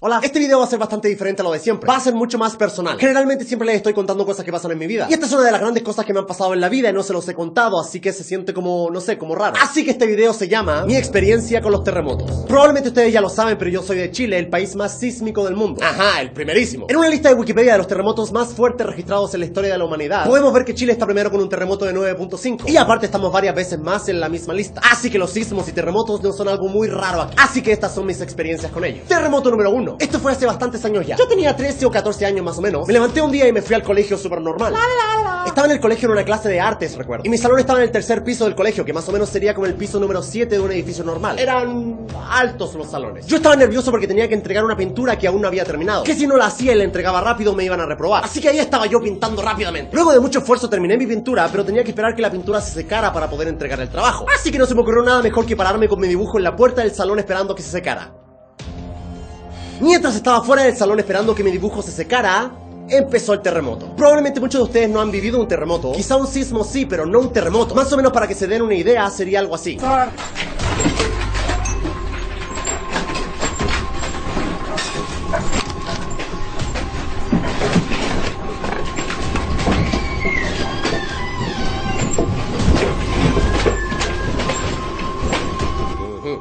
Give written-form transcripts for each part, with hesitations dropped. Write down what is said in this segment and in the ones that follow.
Hola, este video va a ser bastante diferente a lo de siempre. Va a ser mucho más personal. Generalmente siempre les estoy contando cosas que pasan en mi vida. Y esta es una de las grandes cosas que me han pasado en la vida y no se los he contado, así que se siente como, no sé, como raro. Así que este video se llama Mi experiencia con los terremotos. Probablemente ustedes ya lo saben, pero yo soy de Chile, el país más sísmico del mundo. Ajá, el primerísimo. En una lista de Wikipedia de los terremotos más fuertes registrados en la historia de la humanidad, podemos ver que Chile está primero con un terremoto de 9.5. Y aparte estamos varias veces más en la misma lista. Así que los sismos y terremotos no son algo muy raro aquí. Así que estas son mis experiencias con ellos. Terremoto número 1. Esto fue hace bastantes años ya. Yo tenía 13 o 14 años más o menos. Me levanté un día y me fui al colegio súper normal. Estaba en el colegio en una clase de artes, recuerdo. Y mi salón estaba en el tercer piso del colegio, que más o menos sería como el piso número 7 de un edificio normal. Eran altos los salones. Yo estaba nervioso porque tenía que entregar una pintura que aún no había terminado. Que si no la hacía y la entregaba rápido me iban a reprobar. Así que ahí estaba yo pintando rápidamente. Luego de mucho esfuerzo terminé mi pintura, pero tenía que esperar que la pintura se secara para poder entregar el trabajo. Así que no se me ocurrió nada mejor que pararme con mi dibujo en la puerta del salón esperando que se secara. Mientras estaba fuera del salón esperando que mi dibujo se secara, empezó el terremoto. Probablemente muchos de ustedes no han vivido un terremoto. Quizá un sismo sí, pero no un terremoto. Más o menos para que se den una idea, sería algo así.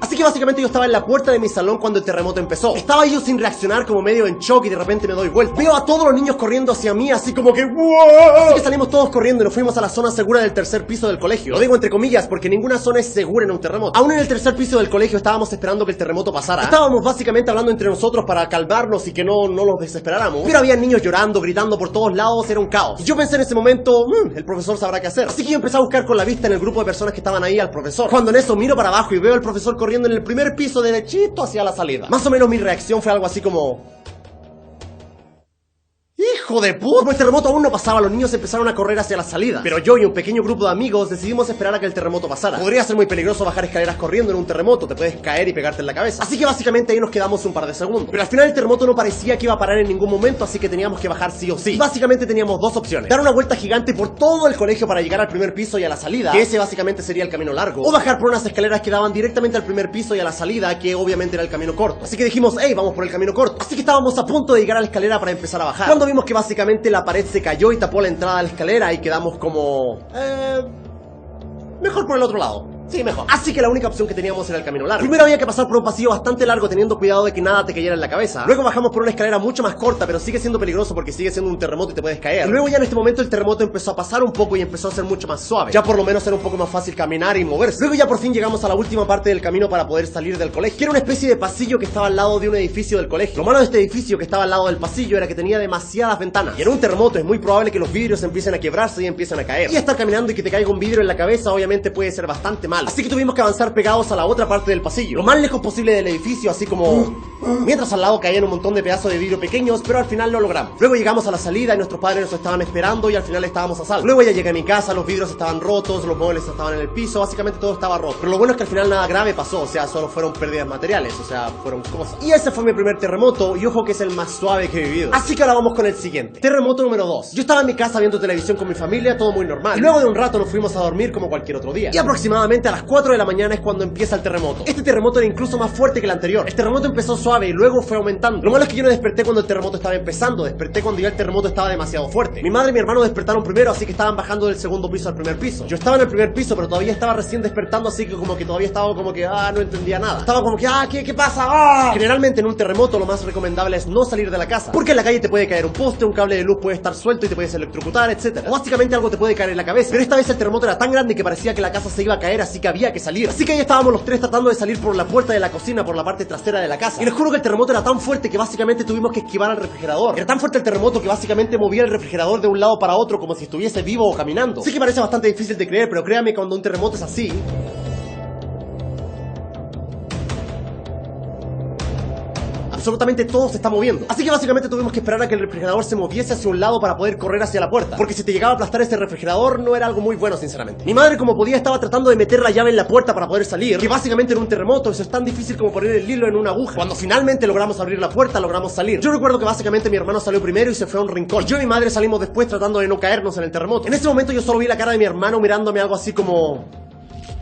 Así que básicamente yo estaba en la puerta de mi salón cuando el terremoto empezó. Estaba yo sin reaccionar, como medio en shock, y de repente me doy vuelta. Veo a todos los niños corriendo hacia mí, así como que ¡wow! Así que salimos todos corriendo y nos fuimos a la zona segura del tercer piso del colegio. Lo digo entre comillas porque ninguna zona es segura en un terremoto. Aún en el tercer piso del colegio estábamos esperando que el terremoto pasara. Estábamos básicamente hablando entre nosotros para calmarnos y que no los desesperáramos. Pero había niños llorando, gritando por todos lados, era un caos. Y yo pensé en ese momento, el profesor sabrá qué hacer. Así que yo empecé a buscar con la vista en el grupo de personas que estaban ahí al profesor. Cuando en eso miro para abajo y veo al profesor corriendo en el primer piso derechito hacia la salida. Más o menos mi reacción fue algo así como... ¡hijo de puta! Como el terremoto aún no pasaba, los niños empezaron a correr hacia la salida. Pero yo y un pequeño grupo de amigos decidimos esperar a que el terremoto pasara. Podría ser muy peligroso bajar escaleras corriendo en un terremoto, te puedes caer y pegarte en la cabeza. Así que básicamente ahí nos quedamos un par de segundos. Pero al final el terremoto no parecía que iba a parar en ningún momento, así que teníamos que bajar sí o sí. Y básicamente teníamos dos opciones: dar una vuelta gigante por todo el colegio para llegar al primer piso y a la salida, que ese básicamente sería el camino largo, o bajar por unas escaleras que daban directamente al primer piso y a la salida, que obviamente era el camino corto. Así que dijimos, hey, vamos por el camino corto. Así que estábamos a punto de llegar a la escalera para empezar a bajar, cuando vimos que básicamente la pared se cayó y tapó la entrada a la escalera y quedamos como... mejor por el otro lado. Sí, mejor. Así que la única opción que teníamos era el camino largo. Primero había que pasar por un pasillo bastante largo teniendo cuidado de que nada te cayera en la cabeza. Luego bajamos por una escalera mucho más corta, pero sigue siendo peligroso porque sigue siendo un terremoto y te puedes caer. Y luego ya en este momento el terremoto empezó a pasar un poco y empezó a ser mucho más suave. Ya por lo menos era un poco más fácil caminar y moverse. Luego ya por fin llegamos a la última parte del camino para poder salir del colegio, que era una especie de pasillo que estaba al lado de un edificio del colegio. Lo malo de este edificio que estaba al lado del pasillo era que tenía demasiadas ventanas. Y en un terremoto es muy probable que los vidrios empiecen a quebrarse y empiecen a caer. Y estar caminando y que te caiga un vidrio en la cabeza obviamente puede ser bastante malo. Así que tuvimos que avanzar pegados a la otra parte del pasillo, lo más lejos posible del edificio, así como... mientras al lado caían un montón de pedazos de vidrio pequeños, pero al final lo logramos. Luego llegamos a la salida y nuestros padres nos estaban esperando y al final estábamos a salvo. Luego ya llegué a mi casa, los vidrios estaban rotos, los muebles estaban en el piso, básicamente todo estaba roto. Pero lo bueno es que al final nada grave pasó, o sea, solo fueron pérdidas materiales, o sea, fueron cosas. Y ese fue mi primer terremoto, y ojo que es el más suave que he vivido. Así que ahora vamos con el siguiente. Terremoto número 2. Yo estaba en mi casa viendo televisión con mi familia, todo muy normal. Y luego de un rato nos fuimos a dormir como cualquier otro día. Y aproximadamente a las 4 de la mañana es cuando empieza el terremoto. Este terremoto era incluso más fuerte que el anterior. El terremoto empezó suave y luego fue aumentando. Lo malo es que yo no desperté cuando el terremoto estaba empezando, desperté cuando ya el terremoto estaba demasiado fuerte. Mi madre y mi hermano despertaron primero, así que estaban bajando del segundo piso al primer piso. Yo estaba en el primer piso, pero todavía estaba recién despertando, así que como que todavía estaba como que, no entendía nada. Estaba como que, ¿qué pasa? Generalmente en un terremoto lo más recomendable es no salir de la casa, porque en la calle te puede caer un poste, un cable de luz puede estar suelto y te puedes electrocutar, etc. O básicamente algo te puede caer en la cabeza. Pero esta vez el terremoto era tan grande que parecía que la casa se iba a caer, así que había que salir. Así que ahí estábamos los tres tratando de salir por la puerta de la cocina, por la parte trasera de la casa. Y les juro que el terremoto era tan fuerte que básicamente tuvimos que esquivar al refrigerador. Era tan fuerte el terremoto que básicamente movía el refrigerador de un lado para otro como si estuviese vivo o caminando. Sí que parece bastante difícil de creer, pero créanme, cuando un terremoto es así, absolutamente todo se está moviendo. Así que básicamente tuvimos que esperar a que el refrigerador se moviese hacia un lado para poder correr hacia la puerta, porque si te llegaba a aplastar este refrigerador no era algo muy bueno, sinceramente. Mi madre, como podía, estaba tratando de meter la llave en la puerta para poder salir, que básicamente en un terremoto eso es tan difícil como poner el hilo en una aguja. Cuando finalmente logramos abrir la puerta, logramos salir. Yo recuerdo que básicamente mi hermano salió primero y se fue a un rincón. Yo y mi madre salimos después tratando de no caernos en el terremoto. En ese momento yo solo vi la cara de mi hermano mirándome algo así como...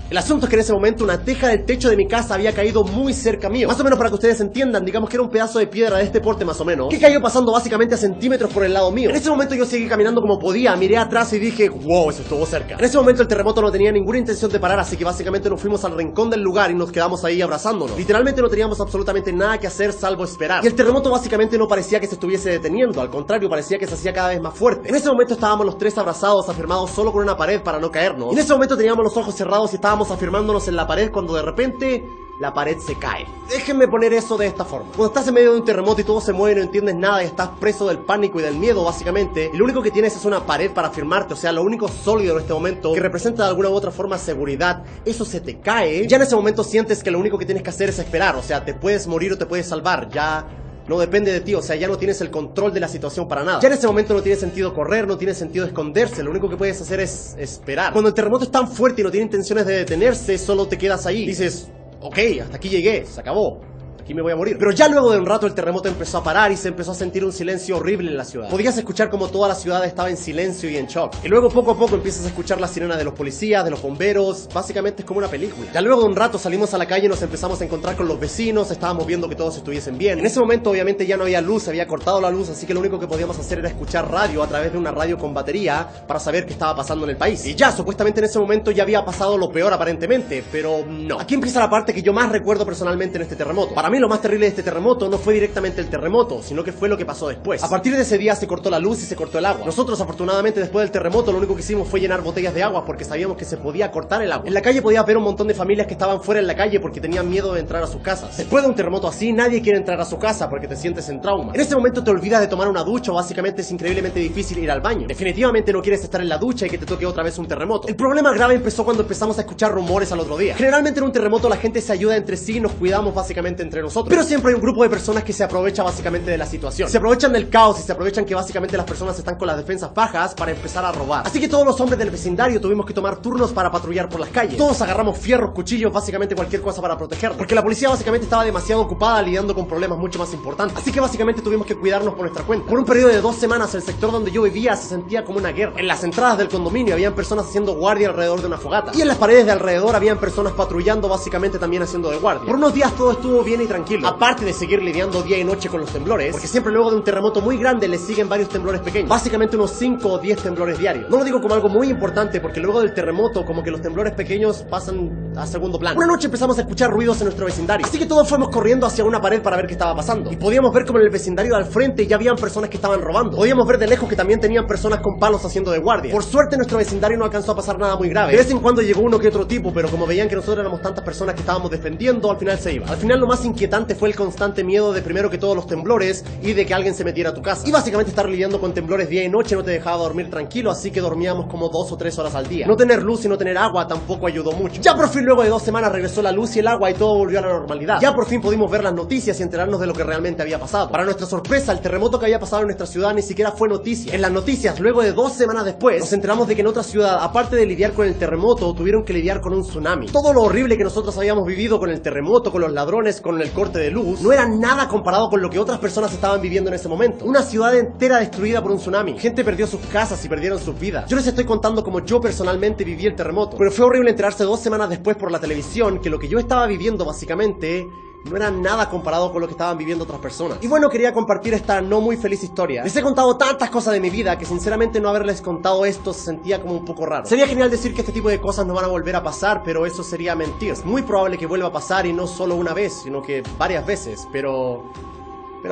El asunto es que en ese momento una teja del techo de mi casa había caído muy cerca mío. Más o menos para que ustedes entiendan, digamos que era un pedazo de piedra de este porte más o menos, que cayó pasando básicamente a centímetros por el lado mío. En ese momento yo seguí caminando como podía, miré atrás y dije, wow, eso estuvo cerca. En ese momento el terremoto no tenía ninguna intención de parar, así que básicamente nos fuimos al rincón del lugar y nos quedamos ahí abrazándonos. Literalmente no teníamos absolutamente nada que hacer salvo esperar. Y el terremoto básicamente no parecía que se estuviese deteniendo, al contrario, parecía que se hacía cada vez más fuerte. En ese momento estábamos los tres abrazados, afirmados solo con una pared para no caernos. Y en ese momento teníamos los ojos cerrados y estábamos afirmándonos en la pared cuando de repente la pared se cae. Déjenme poner eso de esta forma. Cuando estás en medio de un terremoto y todo se mueve y no entiendes nada y estás preso del pánico y del miedo básicamente, y lo único que tienes es una pared para afirmarte, o sea, lo único sólido en este momento que representa de alguna u otra forma seguridad, eso se te cae, ya en ese momento sientes que lo único que tienes que hacer es esperar, o sea, te puedes morir o te puedes salvar, ya no depende de ti, o sea, ya no tienes el control de la situación para nada. Ya en ese momento no tiene sentido correr, no tiene sentido esconderse, lo único que puedes hacer es esperar. Cuando el terremoto es tan fuerte y no tiene intenciones de detenerse, solo te quedas ahí. Dices, ok, hasta aquí llegué, se acabó. Aquí me voy a morir. Pero ya luego de un rato el terremoto empezó a parar y se empezó a sentir un silencio horrible en la ciudad. Podías escuchar como toda la ciudad estaba en silencio y en shock. Y luego poco a poco empiezas a escuchar la sirena de los policías, de los bomberos. Básicamente es como una película. Ya luego de un rato salimos a la calle y nos empezamos a encontrar con los vecinos. Estábamos viendo que todos estuviesen bien. En ese momento obviamente ya no había luz, se había cortado la luz, así que lo único que podíamos hacer era escuchar radio a través de una radio con batería para saber qué estaba pasando en el país. Y ya, supuestamente en ese momento ya había pasado lo peor aparentemente, pero no. Aquí empieza la parte que yo más recuerdo personalmente en este terremoto. Para mí lo más terrible de este terremoto no fue directamente el terremoto, sino que fue lo que pasó después. A partir de ese día se cortó la luz y se cortó el agua. Nosotros afortunadamente después del terremoto lo único que hicimos fue llenar botellas de agua porque sabíamos que se podía cortar el agua. En la calle podías ver un montón de familias que estaban fuera en la calle porque tenían miedo de entrar a sus casas. Después de un terremoto así nadie quiere entrar a su casa porque te sientes en trauma. En ese momento te olvidas de tomar una ducha o básicamente es increíblemente difícil ir al baño. Definitivamente no quieres estar en la ducha y que te toque otra vez un terremoto. El problema grave empezó cuando empezamos a escuchar rumores al otro día. Generalmente en un terremoto la gente se ayuda entre sí y nos cuidamos básicamente entre nosotros. Pero siempre hay un grupo de personas que se aprovecha básicamente de la situación. Se aprovechan del caos y se aprovechan que básicamente las personas están con las defensas bajas para empezar a robar. Así que todos los hombres del vecindario tuvimos que tomar turnos para patrullar por las calles. Todos agarramos fierros, cuchillos, básicamente cualquier cosa para protegernos. Porque la policía básicamente estaba demasiado ocupada lidiando con problemas mucho más importantes. Así que básicamente tuvimos que cuidarnos por nuestra cuenta. Por un periodo de 2 semanas el sector donde yo vivía se sentía como una guerra. En las entradas del condominio habían personas haciendo guardia alrededor de una fogata. Y en las paredes de alrededor habían personas patrullando básicamente también haciendo de guardia. Por unos días todo estuvo bien y tranquilo. Aparte de seguir lidiando día y noche con los temblores, porque siempre luego de un terremoto muy grande le siguen varios temblores pequeños, básicamente unos 5 o 10 temblores diarios. No lo digo como algo muy importante porque luego del terremoto como que los temblores pequeños pasan a segundo plano. Una noche empezamos a escuchar ruidos en nuestro vecindario, así que todos fuimos corriendo hacia una pared para ver qué estaba pasando, y podíamos ver como en el vecindario de al frente ya habían personas que estaban robando. Podíamos ver de lejos que también tenían personas con palos haciendo de guardia. Por suerte en nuestro vecindario no alcanzó a pasar nada muy grave. De vez en cuando llegó uno que otro tipo, pero como veían que nosotros éramos tantas personas que estábamos defendiendo, al final se iba. Al final lo más inquietante fue el constante miedo de primero que todos los temblores y de que alguien se metiera a tu casa. Y básicamente estar lidiando con temblores día y noche no te dejaba dormir tranquilo, así que dormíamos como 2 o 3 horas al día. No tener luz y no tener agua tampoco ayudó mucho. Ya por fin luego de 2 semanas regresó la luz y el agua y todo volvió a la normalidad. Ya por fin pudimos ver las noticias y enterarnos de lo que realmente había pasado. Para nuestra sorpresa, el terremoto que había pasado en nuestra ciudad ni siquiera fue noticia. En las noticias, luego de 2 semanas después, nos enteramos de que en otra ciudad, aparte de lidiar con el terremoto, tuvieron que lidiar con un tsunami. Todo lo horrible que nosotros habíamos vivido con el terremoto, con los ladrones, con el corte de luz, no era nada comparado con lo que otras personas estaban viviendo en ese momento. Una ciudad entera destruida por un tsunami. Gente perdió sus casas y perdieron sus vidas. Yo les estoy contando como yo personalmente viví el terremoto, pero fue horrible enterarse 2 semanas después por la televisión que lo que yo estaba viviendo básicamente no era nada comparado con lo que estaban viviendo otras personas. Y bueno, quería compartir esta no muy feliz historia. Les he contado tantas cosas de mi vida que sinceramente no haberles contado esto se sentía como un poco raro. Sería genial decir que este tipo de cosas no van a volver a pasar, pero eso sería mentir. Es muy probable que vuelva a pasar y no solo una vez, sino que varias veces, pero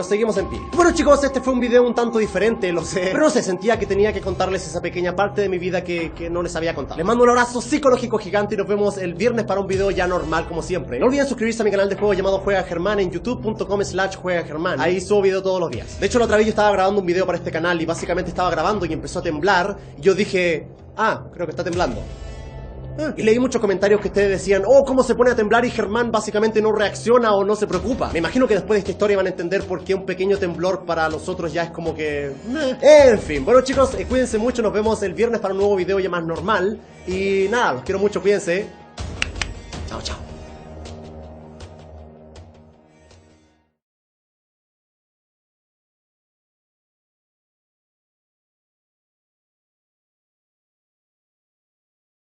seguimos en pie. Bueno chicos, este fue un video un tanto diferente, lo sé, pero no sé, sentía que tenía que contarles esa pequeña parte de mi vida que no les había contado. Les mando un abrazo psicológico gigante y nos vemos el viernes para un video ya normal como siempre. No olviden suscribirse a mi canal de juego llamado Juega Germán en youtube.com/juegagermán. Ahí subo video todos los días. De hecho la otra vez yo estaba grabando un video para este canal y básicamente estaba grabando y empezó a temblar y yo dije, creo que está temblando. Y leí muchos comentarios que ustedes decían, cómo se pone a temblar y Germán básicamente no reacciona o no se preocupa. Me imagino que después de esta historia van a entender por qué un pequeño temblor para nosotros ya es como que... En fin, bueno chicos, cuídense mucho, nos vemos el viernes para un nuevo video ya más normal. Y nada, los quiero mucho, cuídense. Chao, chao.